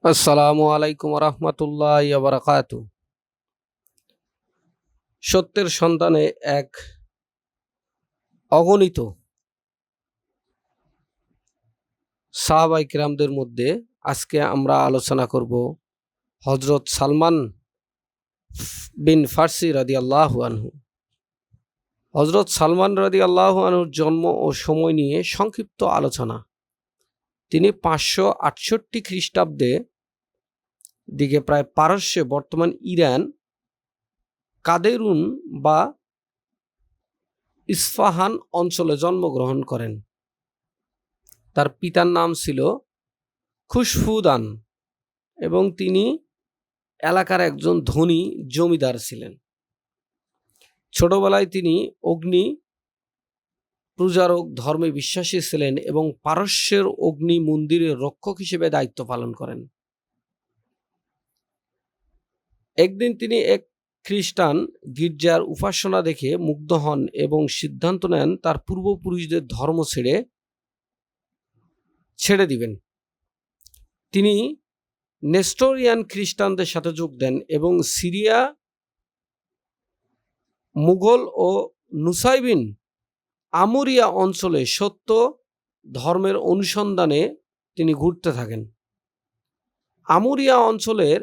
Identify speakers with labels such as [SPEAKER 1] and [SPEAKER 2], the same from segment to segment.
[SPEAKER 1] আসসালামু আলাইকুম রহমতুল্লাহ বারাকাতু। সত্যের সন্ধানে এক অগণিত সাহাবায়ে কিরামদের মধ্যে আজকে আমরা আলোচনা করব হযরত সালমান বিন ফার্সি রাদিয়াল্লাহু আনহু। হযরত সালমান রাদিয়াল্লাহু আনহুর জন্ম ও সময় নিয়ে সংক্ষিপ্ত আলোচনা। তিনি 568 খ্রিস্টাব্দে দিকে প্রায় পারস্যে বর্তমান ইরান কাদেরুন বা ইস্পাহান অঞ্চলে জন্মগ্রহণ করেন। তার পিতার নাম ছিল খুশফুদান এবং তিনি এলাকার একজন ধনী জমিদার ছিলেন। ছোটবেলায় তিনি অগ্নি পূজারক ধর্মে বিশ্বাসী ছিলেন এবং পারস্যের অগ্নি মন্দিরের রক্ষক হিসেবে দায়িত্ব পালন করেন। একদিন তিনি এক খ্রিস্টান গির্জার উপাসনা দেখে মুগ্ধ হন এবং সিদ্ধান্ত নেন তার পূর্বপুরুষদের ধর্ম ছেড়ে দিবেন। তিনি নেস্টোরিয়ান খ্রিস্টানদের সাথে যোগ দেন এবং সিরিয়া, মুঘল ও নুসাইবিন আমুরিয়া অঞ্চলে সত্য ধর্মের অনুসন্ধানে তিনি ঘুরতে থাকেন। আমুরিয়া অঞ্চলের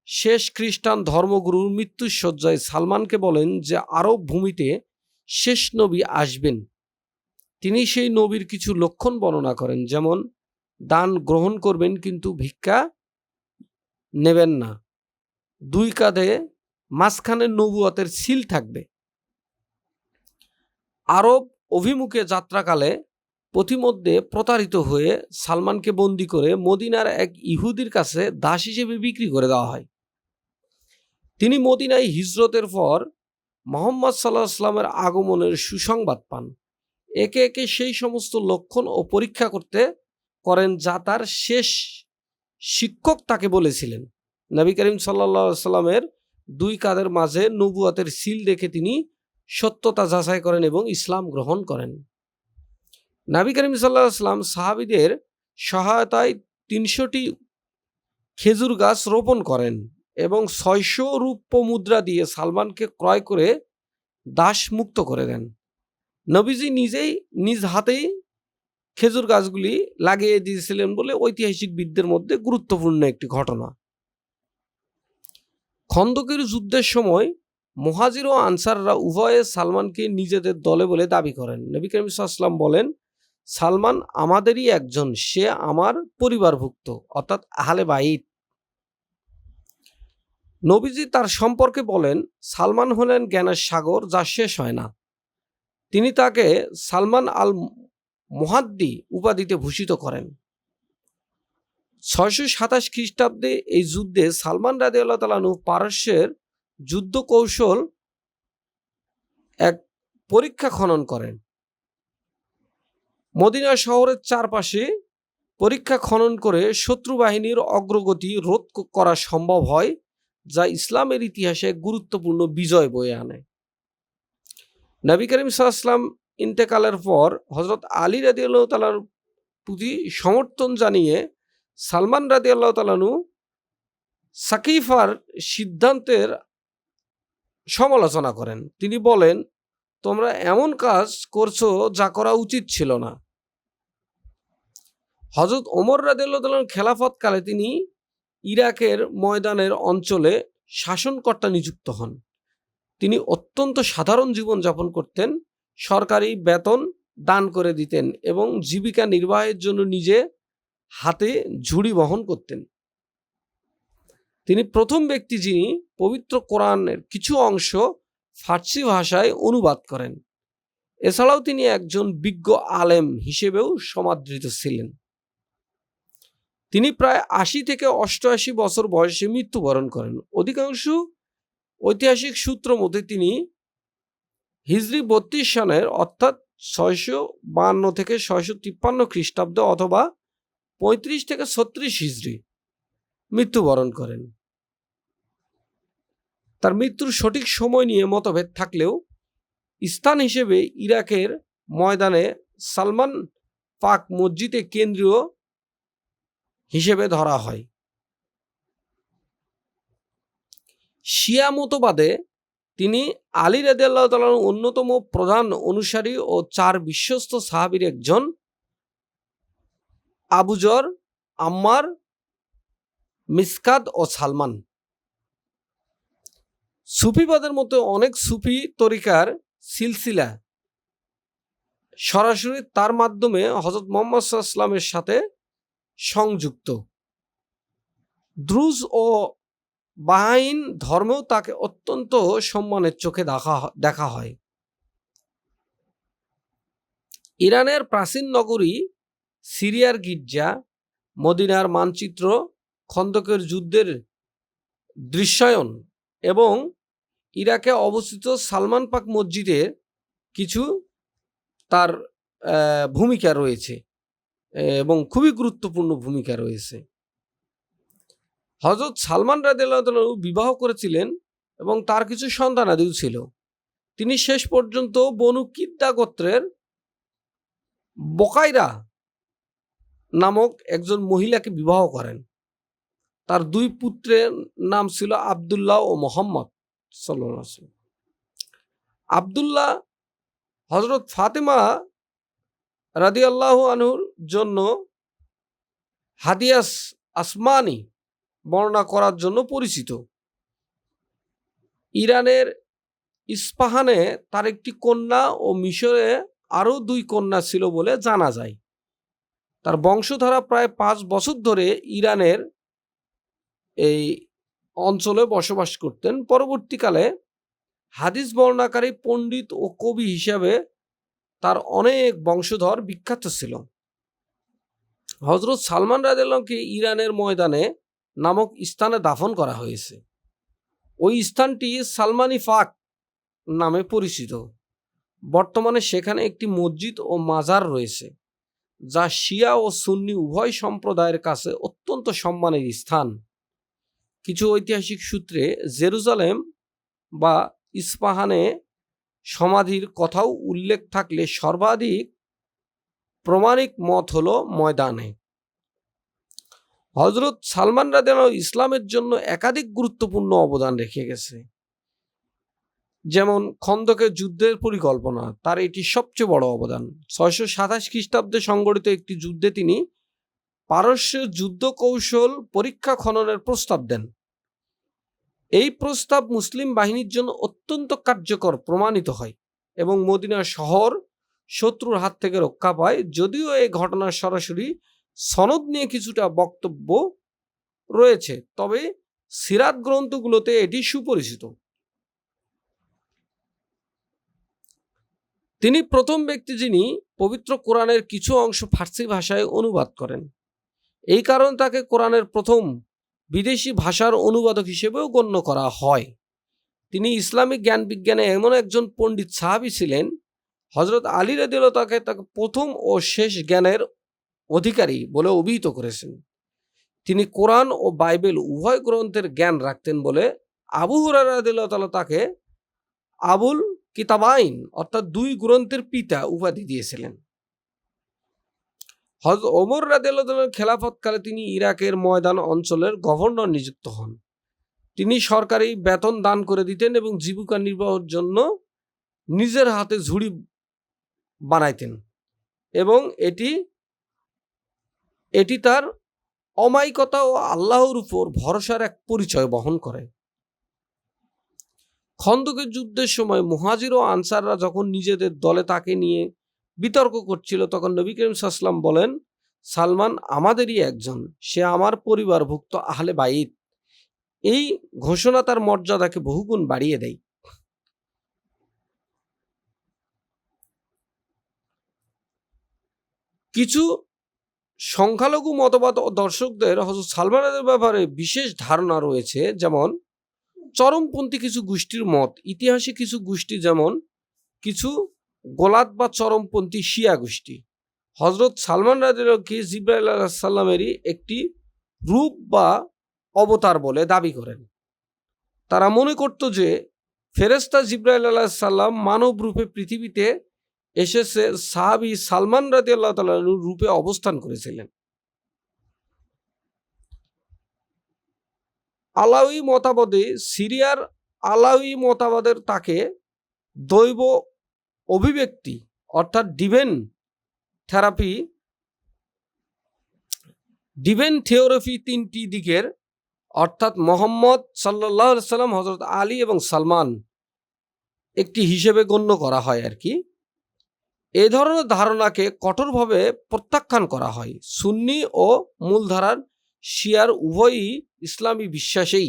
[SPEAKER 1] শেষ খ্রিস্টান ধর্মগুরুর মৃত্যুশয্যায় সালমানকে বলেন যে আরব ভূমিতে শেষ নবী আসবেন। তিনি সেই নবীর কিছু লক্ষণ বর্ণনা করেন, যেমন দান গ্রহণ করবেন কিন্তু ভিক্ষা নেবেন না, দুই কাঁধে মাঝখানে নবুয়তের সিল থাকবে। আরব অভিমুখে যাত্রাকালে পথিমধ্যে প্রতারিত হয়ে সালমানকে বন্দী করে মদিনার এক ইহুদির কাছে দাস হিসেবে বিক্রি করে দেওয়া হয়। তিনি মদিনায় হিজরতের পর মুহাম্মদ সাল্লাল্লাহু আলাইহি ওয়াসাল্লামের আগমনের সুসংবাদ পান। একে একে সেই সমস্ত লক্ষণ ও পরীক্ষা করেন যা তার শেষ শিক্ষক তাকে বলেছিলেন। নবী করিম সাল্লাল্লাহু আলাইহি ওয়াসাল্লামের দুই কাঁধের মাঝে নবুয়তের সিল দেখে তিনি সত্যতা যাচাই করেন এবং ইসলাম গ্রহণ করেন। নবী করিম সাল্লাল্লাহু আলাইহি ওয়াসাল্লাম সাহাবীদের সহায়তায় 300টি খেজুর গাছ রোপণ করেন এবং 600 রৌপ্য মুদ্রা দিয়ে সালমানকে ক্রয় করে দাস মুক্ত করে দেন। নবীজি নিজেই নিজ হাতেই খেজুর গাছগুলি লাগিয়ে দিয়েছিলেন বলে ঐতিহাসিকবিদদের মধ্যে গুরুত্বপূর্ণ একটি ঘটনা। খন্দকের যুদ্ধের সময় মুহাজির ও আনসাররা উভয়ে সালমানকে নিজেদের দলে বলে দাবি করেন। নবী করিম সাল্লাল্লাহু আলাইহি ওয়াসাল্লাম বলেন, সালমান আমাদেরই একজন, সে আমার পরিবারভুক্ত, অর্থাৎ আহলে বাইত। নবীজি তার সম্পর্কে বলেন, সালমান হলেন জ্ঞানের সাগর যা শেষ হয় না। তিনি তাকে সালমান আল মুহাদ্দি উপাধিতে ভূষিত করেন। 627 খ্রিস্টাব্দে এই যুদ্ধে সালমান রাদিয়াল্লাহু তাআলা আনহু পারস্যের যুদ্ধ কৌশল এক পরীক্ষা খনন করেন। মদিনা শহরের চারপাশে পরীক্ষা খনন করে শত্রু বাহিনীর অগ্রগতি রোধ করা সম্ভব হয়, যা ইসলামের ইতিহাসে গুরুত্বপূর্ণ বিজয় বয়ে আনে। নবী করিম সাল্লাল্লাহু আলাইহি ওয়াসাল্লাম ইন্তেকালের পর হযরত আলী রাদিয়াল্লাহু তাআলার প্রতি সমর্থন জানিয়ে সালমান রাদিয়াল্লাহু তাআলা আনহু সাকিফার সিদ্ধান্তের সমালোচনা করেন। তিনি বলেন, তোমরা এমন কাজ করছো যা করা উচিত ছিল না। হযরত ওমর রাদিয়াল্লাহু তাআলা খেলাফতকালে তিনি ইরাকের ময়দানের অঞ্চলে শাসনকর্তা নিযুক্ত হন। তিনি অত্যন্ত সাধারণ জীবন যাপন করতেন, সরকারি বেতন দান করে দিতেন এবং জীবিকা নির্বাহের জন্য নিজে হাতে ঝুড়ি বহন করতেন। তিনি প্রথম ব্যক্তি যিনি পবিত্র কোরআনের কিছু অংশ ফার্সি ভাষায় অনুবাদ করেন। এছাড়াও তিনি একজন বিজ্ঞ আলেম হিসেবেও সমাদৃত ছিলেন। তিনি প্রায় 80 থেকে 88 বছর বয়সে মৃত্যুবরণ করেন। অধিকাংশ ঐতিহাসিক সূত্র মতে তিনি হিজরি 32 সনের অর্থাৎ 652 থেকে 653 খ্রিস্টাব্দ অথবা 35 থেকে 36 হিজরি মৃত্যুবরণ করেন। তার মৃত্যুর সঠিক সময় নিয়ে মতভেদ থাকলেও স্থান হিসেবে ইরাকের ময়দানে সালমান পাক মসজিদে কেন্দ্রীয় হিসেবে ধরা হয়। শিয়া মতবাদে তিনি আলী রাদিয়াল্লাহু তাআলার অন্যতম প্রধান অনুসারী ও 4 বিশ্বস্ত সাহাবীর একজন, আবু যর, আম্মার, মিসকাদ ও সালমান। সুফিবাদের মতো অনেক সুফি তরিকার সিলসিলা সরাসরি তার মাধ্যমে হযরত মুহাম্মদ সাল্লাল্লাহু আলাইহি ওয়াসাল্লামের সাথে সংযুক্ত। দ্রুজ ও বাহাইন ধর্মেও তাকে অত্যন্ত সম্মানের চোখে দেখা হয়। ইরানের প্রাচীন নগরী, সিরিয়ার গির্জা, মদিনার মানচিত্র, খন্দকের যুদ্ধের দৃশ্যায়ন এবং ইরাকে অবস্থিত সালমান পাক মসজিদের কিছু তার ভূমিকা রয়েছে এবং খুবই গুরুত্বপূর্ণ ভূমিকা রয়েছে। হযরত সালমান রাদিয়াল্লাহু তাআলা বিবাহ করেছিলেন এবং তার কিছু সন্তানাদিও ছিল। তিনি শেষ পর্যন্ত বনু কিদ্দা গোত্রের বকাইরা নামক একজন মহিলাকে বিবাহ করেন। তার 2 পুত্রের নাম ছিল আব্দুল্লাহ ও মোহাম্মদ সাল্লাল্লাহু আলাইহি ওয়াসাল্লাম। আব্দুল্লাহ হযরত ফাতেমা রাদিয়াল্লাহু আনহুর জন্য হাদিয়াস আসমানি বর্ণনা করার জন্য পরিচিত। ইরানের ইস্পাহানে তার একটি কন্যা ও মিশরে আরও 2 কন্যা ছিল বলে জানা যায়। তার বংশধারা প্রায় 5 বছর ধরে ইরানের এই অঞ্চলে বসবাস করতেন। পরবর্তীকালে হাদিস বর্ণনাকারী পণ্ডিত ও কবি হিসাবে তার অনেক বংশধর বিখ্যাত ছিল। হযরত সালমান রাদিয়াল্লাহুকে ইরানের ময়দানে নামক স্থানে দাফন করা হয়েছে। ওই স্থানটি সালমানি ফাক নামে পরিচিত। বর্তমানে সেখানে একটি মসজিদ ও মাজার রয়েছে, যা শিয়া ও সুন্নি উভয় সম্প্রদায়ের কাছে অত্যন্ত সম্মানের স্থান। কিছু ঐতিহাসিক সূত্রে জেরুজালেম বা ইস্পাহানে সমাধির কথাও উল্লেখ থাকলে সর্বাধিক প্রমাণিক মত হলো ময়দানে। হযরত সালমান রাদিয়াল্লাহু ইসলামের জন্য একাধিক গুরুত্বপূর্ণ অবদান রেখে গেছে। যেমন খন্দকের যুদ্ধের পরিকল্পনা, তার এটি সবচেয়ে বড় অবদান। 627 খ্রিস্টাব্দে সংগঠিত একটি যুদ্ধে তিনি পারস্যের যুদ্ধ কৌশল পরীক্ষা খননের প্রস্তাব দেন। এই প্রস্তাব মুসলিম বাহিনীর জন্য অত্যন্ত কার্যকর প্রমাণিত হয় এবং মদিনা শহর শত্রুর হাত থেকে রক্ষা পায়। যদিও এই ঘটনার সরাসরি সনদ নিয়ে কিছুটা বক্তব্য রয়েছে, তবে সিরাত গ্রন্থগুলোতে এটি সুপরিচিত। তিনি প্রথম ব্যক্তি যিনি পবিত্র কোরআনের কিছু অংশ ফার্সি ভাষায় অনুবাদ করেন। এই কারণে তাকে কোরআনের প্রথম বিদেশি ভাষার অনুবাদক হিসেবেও গণ্য করা হয়। তিনি ইসলামিক জ্ঞান বিজ্ঞানে এমন একজন পণ্ডিত সাহাবী ছিলেন, হযরত আলী রাদিয়াল্লাহু তাকে প্রথম ও শেষ জ্ঞানের অধিকারী বলে অভিহিত করেছেন। তিনি কোরআন ও বাইবেল উভয় গ্রন্থের জ্ঞান রাখতেন বলে আবু হুরায়রা রাদিয়াল্লাহু তাআলা তাকে আবুল কিতাবাইন অর্থাৎ 2 গ্রন্থের পিতা উপাধি দিয়েছিলেন। হযরত ওমর রাদিয়াল্লাহু তাআলার খেলাফতকালে তিনি ইরাকের ময়দান অঞ্চলের গভর্নর নিযুক্ত হন। তিনি সরকারি বেতন দান করে দিতেন এবং জীবিকা নির্বাহের জন্য নিজের হাতে ঝুড়ি বানাইতেন এবং এটি তার অমায়িকতা ও আল্লাহর উপর ভরসার এক পরিচয় বহন করে। খন্দকের যুদ্ধের সময় মুহাজির ও আনসাররা যখন নিজেদের দলে তাকে নিয়ে বিতর্ক করছিল, তখন নবী করিম সাল্লাল্লাহু আলাইহি ওয়াসাল্লাম বলেন, সালমান আমাদেরই একজন, সে আমার পরিবারভুক্ত আহলে বাইত। এই ঘোষণা তার মর্যাদাকে বহুগুণ বাড়িয়ে দেয়। কিছু সংখ্যালঘু মতবাদ ও দর্শকদের হযরত সালমানের ব্যাপারে বিশেষ ধারণা রয়েছে, যেমন চরমপন্থী কিছু গোষ্ঠীর মত। ইতিহাসে কিছু গোষ্ঠী, যেমন কিছু গোলাত বা চরমপন্থী শিয়া গোষ্ঠী হযরত সালমান রাদিয়াল্লাহুকে জিবরাইল আলাইহিস সালামেরই একটি রূপ বা অবতার বলে দাবি করেন। তারা মনে করত যে ফেরেশতা জিবরাইল আলাইহিস সালাম মানব রূপে পৃথিবীতে এসেছে সাহাবী সালমান রাদিয়াল্লাহু তাআলা রূপে অবস্থান করেছিলেন। আলাউই মতবাদে সিরিয়ার আলাউই মতবাদের তাকে দৈব অভিব্যক্তি অর্থাৎ ডিভেন থিওরফি তিনটি দিকের অর্থাৎ মোহাম্মদ সাল্লাল্লাহু আলাইহি সাল্লাম, হযরত আলী এবং সালমান একটি হিসেবে গণ্য করা হয় আর কি। এ ধরনের ধারণাকে কঠোরভাবে প্রত্যাখ্যান করা হয়। সুন্নি ও মূলধারার শিয়ার উভয়ই ইসলামী বিশ্বাসেই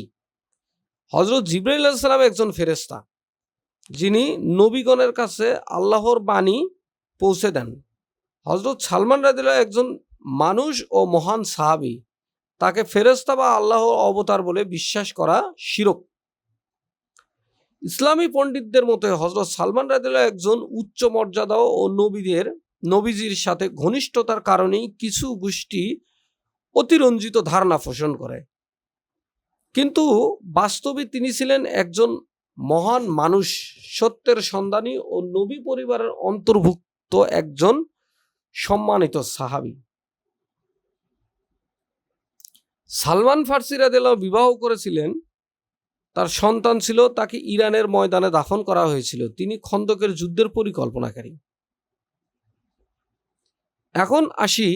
[SPEAKER 1] হযরত জিবরাইল আলাইহিস সালাম একজন ফেরেশতা, যিনি নবীগণের কাছে আল্লাহর বাণী পৌঁছে দেন। হযরত সালমান রাদিয়াল্লাহু একজন মানুষ ও মহান সাহাবী, তাকে ফেরেশতা বা আল্লাহর অবতার বলে বিশ্বাস করা শিরক। ইসলামী পণ্ডিতদের মতে হযরত সালমান রাদিয়াল্লাহু একজন উচ্চ মর্যাদা ও নবীজির সাথে ঘনিষ্ঠতার কারণেই কিছু গোষ্ঠী অতিরঞ্জিত ধারণা পোষণ করে, কিন্তু বাস্তবে তিনি ছিলেন একজন মহান মানুষ, সত্যের সন্ধানী ও নবী পরিবারের অন্তর্ভুক্ত একজন সম্মানিত সাহাবী। সালমান ফার্সি রাদিয়াল্লাহু বিবাহ করেছিলেন, তার সন্তান ছিল, তাকে ইরানের ময়দানে দাফন করা হয়েছিল। তিনি খন্দকের যুদ্ধের পরিকল্পনাকারী। এখন আসি,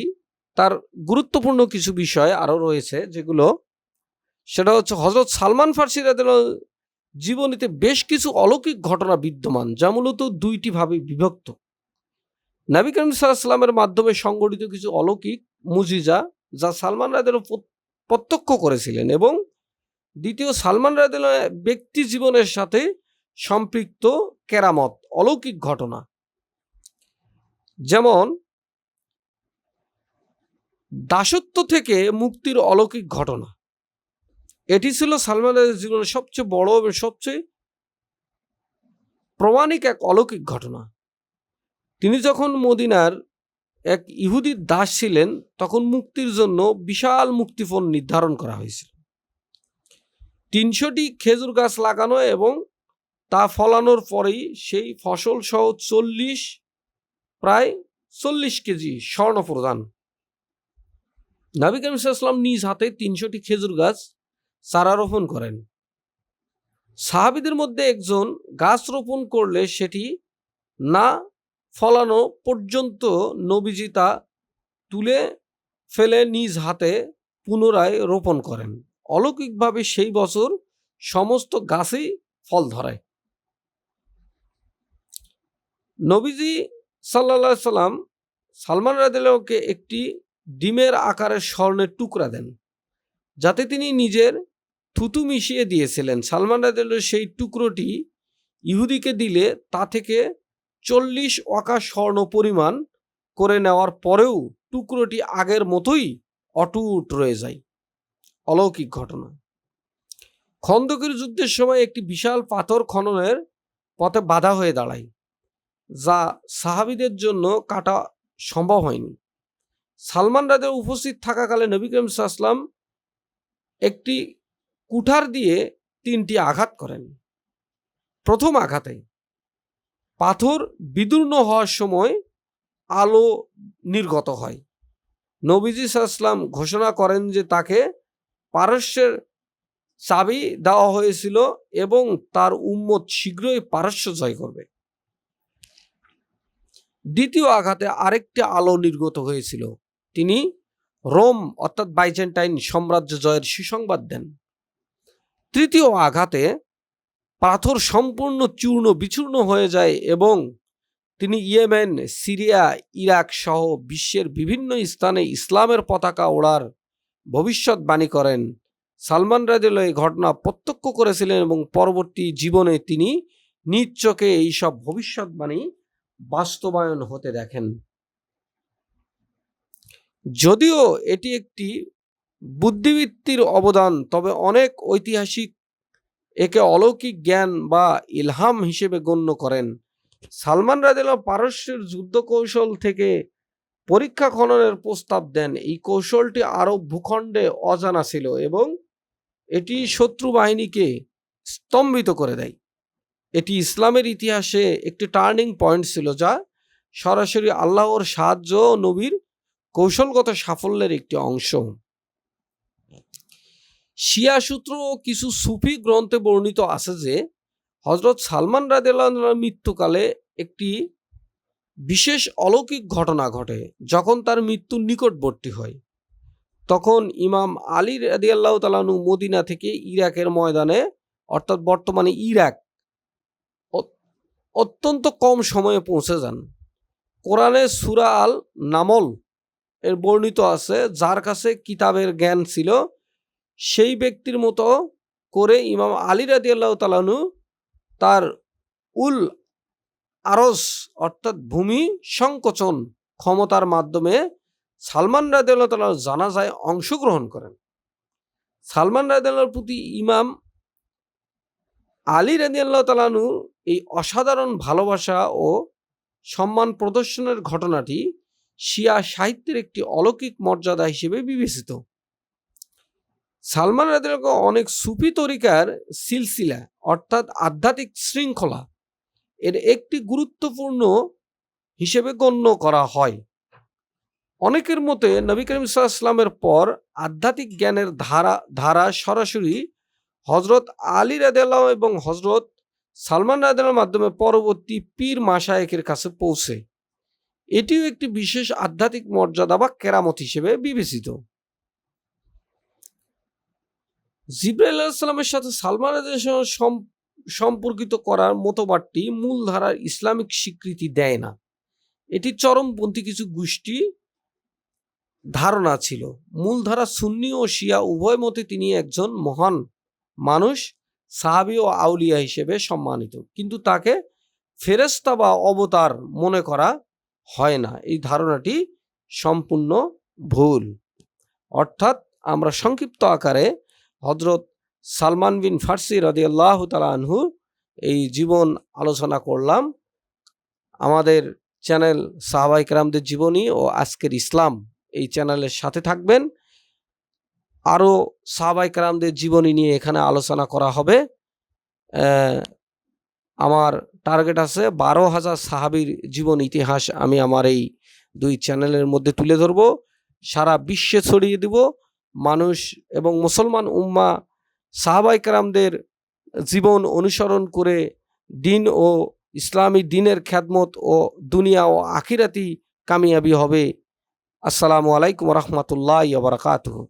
[SPEAKER 1] তার গুরুত্বপূর্ণ কিছু বিষয় আরো রয়েছে যেগুলো, সেটা হচ্ছে হযরত সালমান ফার্সি রাদিয়াল্লাহু জীবনীতে বেশ কিছু অলৌকিক ঘটনা বিদ্যমান, যা মূলত দুইটি ভাবে বিভক্ত। নবী করিম সাল্লাল্লাহু আলাইহি ওয়াসাল্লামের মাধ্যমে সংঘটিত কিছু অলৌকিক মুজিজা, যা সালমান রাদিয়াল্লাহু প্রত্যক্ষ করেছিলেন, এবং দ্বিতীয়, সালমান রাদিয়াল্লাহু ব্যক্তি জীবনের সাথে সম্পৃক্ত কেরামত, অলৌকিক ঘটনা। যেমন দাসত্ব থেকে মুক্তির অলৌকিক ঘটনা। এটি ছিল সালমানের জীবনের সবচেয়ে বড় এবং সবচেয়ে প্রমাণিক এক অলৌকিক ঘটনা। তিনি যখন মদিনার এক ইহুদির দাস ছিলেন, তখন মুক্তির জন্য বিশাল মুক্তিপণ নির্ধারণ করা হয়েছিল। 300টি খেজুর গাছ লাগানো এবং তা ফলানোর পরেই সেই ফসল সহ প্রায় 40 কেজি স্বর্ণ প্রদান। নবী করিম সাল্লাল্লাহু আলাইহি ওয়াসাল্লাম নিজ হাতে 300টি খেজুর গাছ চারা রোপণ করেন। সাহাবীদের মধ্যে একজন গাছ রোপণ করলে সেটি না ফলানো পর্যন্ত নবীজি তা তুলে ফেলে নিজ হাতে পুনরায় রোপণ করেন। অলৌকিকভাবে সেই বছর সমস্ত গাছেই ফল ধরে। নবীজি সাল্লাল্লাহু আলাইহি সাল্লাম সালমান রাদিয়াল্লাহুকে একটি ডিমের আকারের স্বর্ণের টুকরা দেন, যাতে তিনি নিজের থুতু মিশিয়ে দিয়েছিলেন। সালমান রাদিয়াল্লাহু সেই টুকরোটি ইহুদিকে দিলে তা থেকে 40 ওয়াকা স্বর্ণ পরিমাণ করে নেওয়ার পরেও টুকরোটি আগের মতোই অটুট রয়ে যায়। অলৌকিক ঘটনা। খন্দকের যুদ্ধের সময় একটি বিশাল পাথর খননের পথে বাধা হয়ে দাঁড়ায়, যা সাহাবীদের জন্য কাটা সম্ভব হয়নি। সালমান রাদিয়াল্লাহু উপস্থিত থাকাকালে নবী করিম সাল্লাল্লাহু আলাইহি ওয়াসাল্লাম একটি কুঠার দিয়ে 3টি আঘাত করেন। প্রথম আঘাতে পাথর বিদীর্ণ হওয়ার সময় আলো নির্গত হয়। নবীজি সাল্লাল্লাহু আলাইহি ওয়াসাল্লাম ঘোষণা করেন যে তাকে পারস্যের চাবি দেওয়া হয়েছিল এবং তার উম্মত শীঘ্রই পারস্য জয় করবে। দ্বিতীয় আঘাতে আরেকটি আলো নির্গত হয়েছিল। তিনি রোম অর্থাৎ বাইজেন্টাইন সাম্রাজ্য জয়ের সুসংবাদ দেন। তৃতীয় আঘাতে পাথর সম্পূর্ণ চূর্ণ বিচূর্ণ হয়ে যায় এবং তিনি ইয়েমেন, সিরিয়া, ইরাক সহ বিশ্বের বিভিন্ন স্থানে ইসলামের পতাকা ওড়ার ভবিষ্যৎবাণী করেন। সালমান রাদিয়াল্লাহু এই ঘটনা প্রত্যক্ষ করেছিলেন এবং পরবর্তী জীবনে তিনি নিজ চোখে এইসব ভবিষ্যৎবাণী বাস্তবায়ন হতে দেখেন। যদিও এটি একটি বুদ্ধিবৃত্তির অবদান, তবে অনেক ঐতিহাসিক একে অলৌকিক জ্ঞান বা ইলহাম হিসেবে গণ্য করেন। সালমান রাদিয়াল্লাহু পারস্যের যুদ্ধ কৌশল থেকে পরীক্ষা খননের প্রস্তাব দেন। এই কৌশলটি আরব ভূখণ্ডে অজানা ছিল এবং এটি শত্রু বাহিনীকে স্তম্ভিত করে দেয়। এটি ইসলামের ইতিহাসে একটি টার্নিং পয়েন্ট ছিল, যা সরাসরি আল্লাহর সাহায্য ও নবীর কৌশলগত সাফল্যের একটি অংশ। শিয়া সূত্র ও কিছু সুফি গ্রন্থে বর্ণিত আছে যে হযরত সালমান রাদিয়াল্লাহু আনহুর মৃত্যুকালে একটি বিশেষ অলৌকিক ঘটনা ঘটে। যখন তার মৃত্যুর নিকটবর্তী হয়, তখন ইমাম আলী রাদিয়াল্লাহু তাআলা আনহু মদিনা থেকে ইরাকের ময়দানে, অর্থাৎ বর্তমানে ইরাক, অত্যন্ত কম সময়ে পৌঁছে যান। কোরআনে সূরা আল নামল এর বর্ণিত আছে, যার কাছে কিতাবের জ্ঞান ছিল সেই ব্যক্তির মতো করে ইমাম আলী রাদিয়াল্লাহু তাআলা আনহু তার উল আরস অর্থাৎ ভূমি সংকোচন ক্ষমতার মাধ্যমে সালমান রাদিয়াল্লাহু তাআলা জানাজায় অংশগ্রহণ করেন। সালমান রাদিয়াল্লাহুর প্রতি ইমাম আলী রাদিয়াল্লাহু তাআলা আনহুর এই অসাধারণ ভালোবাসা ও সম্মান প্রদর্শনের ঘটনাটি শিয়া সাহিত্যের একটি অলৌকিক মর্যাদা হিসেবে বিবেচিত। সালমান রাদিয়াল্লাহু অনেক সুফি তরিকার সিলসিলা অর্থাৎ আধ্যাত্মিক শৃঙ্খলা এর একটি গুরুত্বপূর্ণ হিসেবে গণ্য করা হয়। অনেকের মতে নবী করিম সাল্লাল্লাহু আলাইহি ওয়াসাল্লামের পর আধ্যাত্মিক জ্ঞানের ধারা সরাসরি হযরত আলী রাদিয়াল্লাহু এবং হযরত সালমান রাদিয়াল্লাহুর মাধ্যমে পরবর্তী পীর মাশায়েখের কাছে পৌঁছে। এটিও একটি বিশেষ আধ্যাত্মিক মর্যাদা বা কেরামত হিসেবে বিবেচিত। জিবরাইল আলাইহিস সালামের সাথে সালমান রাদিয়াল্লাহু সম্পর্কিত করার মতবাদটি মূলধারার ইসলামিক স্বীকৃতি দেয় না। এটি চরমপন্থী কিছু গোষ্ঠী ধারণা ছিল। মূলধারা সুন্নি ও শিয়া উভয় মতে তিনি একজন মহান মানুষ, সাহাবী ও আউলিয়া হিসেবে সম্মানিত, কিন্তু তাকে ফেরেশতা বা অবতার মনে করা হয় না। এই ধারণাটি সম্পূর্ণ ভুল। অর্থাৎ আমরা সংক্ষিপ্ত আকারে হযরত সালমান বিন ফার্সি রাদিয়াল্লাহু তাআলা আনহু এই জীবন আলোচনা করলাম। আমাদের চ্যানেল সাহাবায়ে কেরামদের জীবনী ও আজকের ইসলাম এই চ্যানেলের সাথে থাকবেন। আরও সাহাবায়ে কেরামদের জীবনী নিয়ে এখানে আলোচনা করা হবে। আমার টার্গেট আছে 12,000 সাহাবীর জীবন ইতিহাস আমি আমার এই 2 চ্যানেলের মধ্যে তুলে ধরব, সারা বিশ্বে ছড়িয়ে দিব। মানুষ এবং মুসলমান উম্মাহ সাহাবায়ে কেরামদের জীবন অনুসরণ করে দিন ও ইসলামী দিনের খেদমত ও দুনিয়া ও আখিরাতি কামিয়াবি হবে। আসসালামু আলাইকুম ওয়া রাহমাতুল্লাহি ওয়া বারাকাতুহু।